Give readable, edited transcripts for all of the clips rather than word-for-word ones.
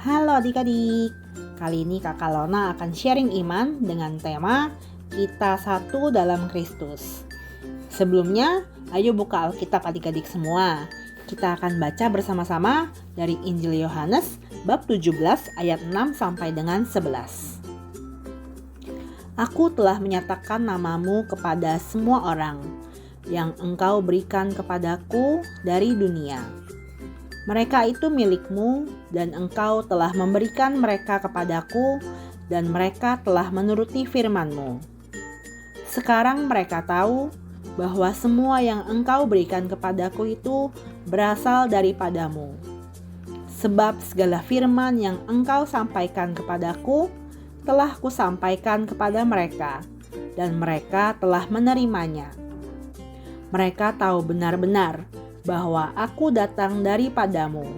Halo adik-adik, kali ini Kakak Lona akan sharing iman dengan tema Kita Satu Dalam Kristus. Sebelumnya, ayo buka Alkitab adik-adik semua. Kita akan baca bersama-sama dari Injil Yohanes bab 17 ayat 6 sampai dengan 11. Aku telah menyatakan namamu kepada semua orang yang engkau berikan kepadaku dari dunia. Mereka itu milikmu dan engkau telah memberikan mereka kepadaku dan mereka telah menuruti firman-Mu. Sekarang mereka tahu bahwa semua yang engkau berikan kepadaku itu berasal daripadamu. Sebab segala firman yang engkau sampaikan kepadaku telah kusampaikan kepada mereka dan mereka telah menerimanya. Mereka tahu benar-benar bahwa aku datang daripadamu,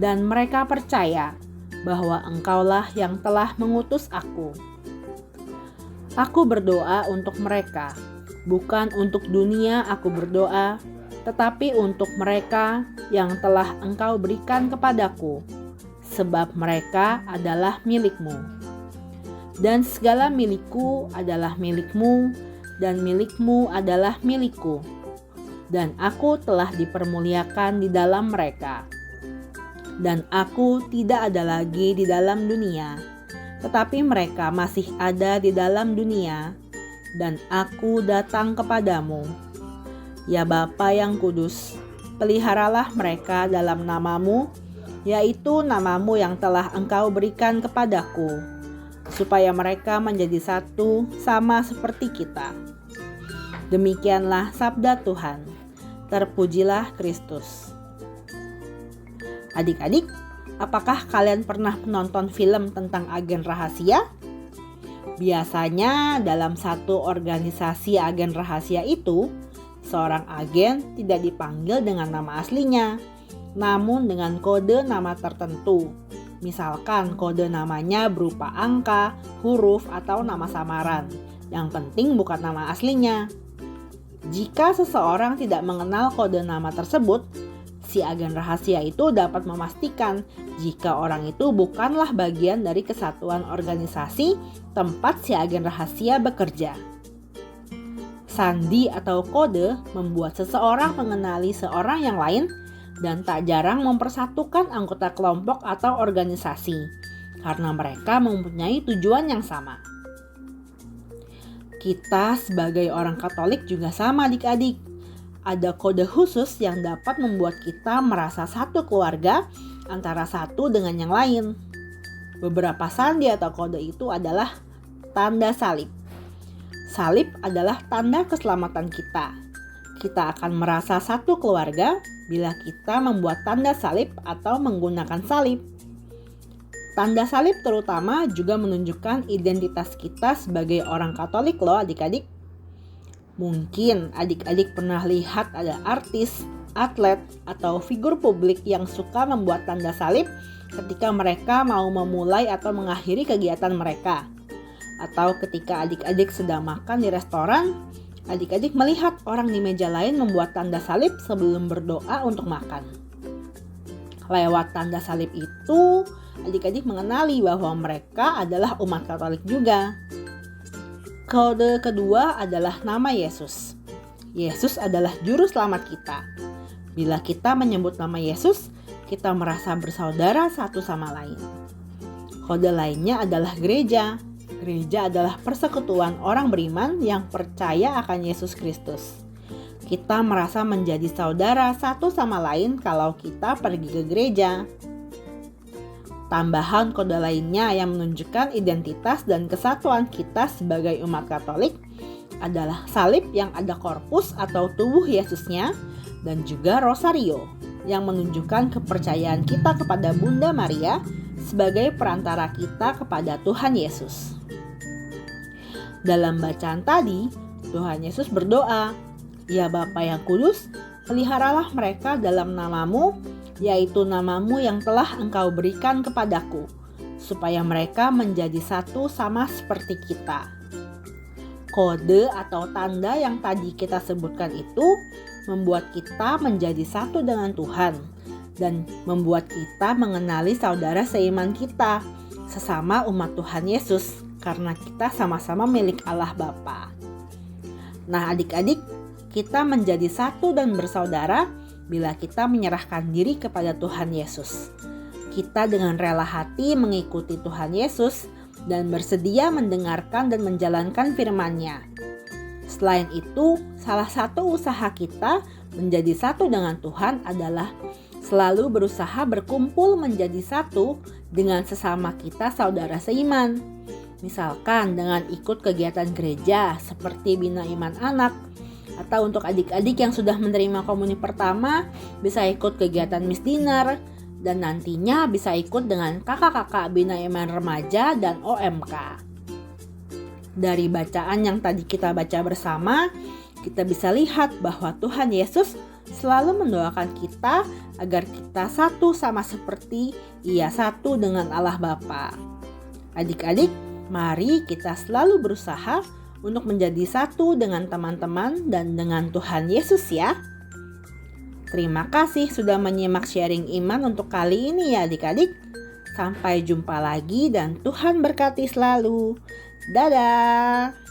dan mereka percaya bahwa engkaulah yang telah mengutus aku. Aku berdoa untuk mereka, bukan untuk dunia aku berdoa, tetapi untuk mereka yang telah engkau berikan kepadaku, sebab mereka adalah milikmu. Dan segala milikku adalah milikmu, dan milikmu adalah milikku. Dan aku telah dipermuliakan di dalam mereka. Dan aku tidak ada lagi di dalam dunia, tetapi mereka masih ada di dalam dunia, dan aku datang kepadamu. Ya Bapa yang kudus, peliharalah mereka dalam namamu, yaitu namamu yang telah engkau berikan kepadaku, supaya mereka menjadi satu sama seperti kita. Demikianlah sabda Tuhan. Terpujilah Kristus. Adik-adik, apakah kalian pernah menonton film tentang agen rahasia? Biasanya dalam satu organisasi agen rahasia itu, seorang agen tidak dipanggil dengan nama aslinya, namun dengan kode nama tertentu. Misalkan kode namanya berupa angka, huruf, atau nama samaran. Yang penting bukan nama aslinya. Jika seseorang tidak mengenal kode nama tersebut, si agen rahasia itu dapat memastikan jika orang itu bukanlah bagian dari kesatuan organisasi tempat si agen rahasia bekerja. Sandi atau kode membuat seseorang mengenali seorang yang lain dan tak jarang mempersatukan anggota kelompok atau organisasi karena mereka mempunyai tujuan yang sama. Kita sebagai orang Katolik juga sama adik-adik. Ada kode khusus yang dapat membuat kita merasa satu keluarga antara satu dengan yang lain. Beberapa sandi atau kode itu adalah tanda salib. Salib adalah tanda keselamatan kita. Kita akan merasa satu keluarga bila kita membuat tanda salib atau menggunakan salib. Tanda salib terutama juga menunjukkan identitas kita sebagai orang Katolik loh adik-adik. Mungkin adik-adik pernah lihat ada artis, atlet, atau figur publik yang suka membuat tanda salib ketika mereka mau memulai atau mengakhiri kegiatan mereka. Atau ketika adik-adik sedang makan di restoran, adik-adik melihat orang di meja lain membuat tanda salib sebelum berdoa untuk makan. Lewat tanda salib itu, adik-adik mengenali bahwa mereka adalah umat Katolik juga. Kode kedua adalah nama Yesus. Yesus adalah juru selamat kita. Bila kita menyebut nama Yesus, kita merasa bersaudara satu sama lain. Kode lainnya adalah gereja. Gereja adalah persekutuan orang beriman yang percaya akan Yesus Kristus. Kita merasa menjadi saudara satu sama lain kalau kita pergi ke gereja. Tambahan kode lainnya yang menunjukkan identitas dan kesatuan kita sebagai umat Katolik adalah salib yang ada korpus atau tubuh Yesusnya dan juga rosario yang menunjukkan kepercayaan kita kepada Bunda Maria sebagai perantara kita kepada Tuhan Yesus. Dalam bacaan tadi, Tuhan Yesus berdoa, "Ya Bapa yang kudus, peliharalah mereka dalam namamu, yaitu namamu yang telah engkau berikan kepadaku, supaya mereka menjadi satu sama seperti kita." Kode atau tanda yang tadi kita sebutkan itu membuat kita menjadi satu dengan Tuhan dan membuat kita mengenali saudara seiman kita, sesama umat Tuhan Yesus, karena kita sama-sama milik Allah Bapa. Nah adik-adik, kita menjadi satu dan bersaudara bila kita menyerahkan diri kepada Tuhan Yesus. Kita dengan rela hati mengikuti Tuhan Yesus dan bersedia mendengarkan dan menjalankan firman-Nya. Selain itu, salah satu usaha kita menjadi satu dengan Tuhan adalah selalu berusaha berkumpul menjadi satu dengan sesama kita saudara seiman. Misalkan dengan ikut kegiatan gereja seperti Bina Iman Anak, atau untuk adik-adik yang sudah menerima komuni pertama bisa ikut kegiatan Miss Dinner, dan nantinya bisa ikut dengan kakak-kakak Bina Iman Remaja dan OMK. Dari bacaan yang tadi kita baca bersama, kita bisa lihat bahwa Tuhan Yesus selalu mendoakan kita agar kita satu sama seperti Ia satu dengan Allah Bapa. Adik-adik, mari kita selalu berusaha untuk menjadi satu dengan teman-teman dan dengan Tuhan Yesus ya. Terima kasih sudah menyimak sharing iman untuk kali ini ya adik-adik. Sampai jumpa lagi dan Tuhan berkati selalu. Dadah.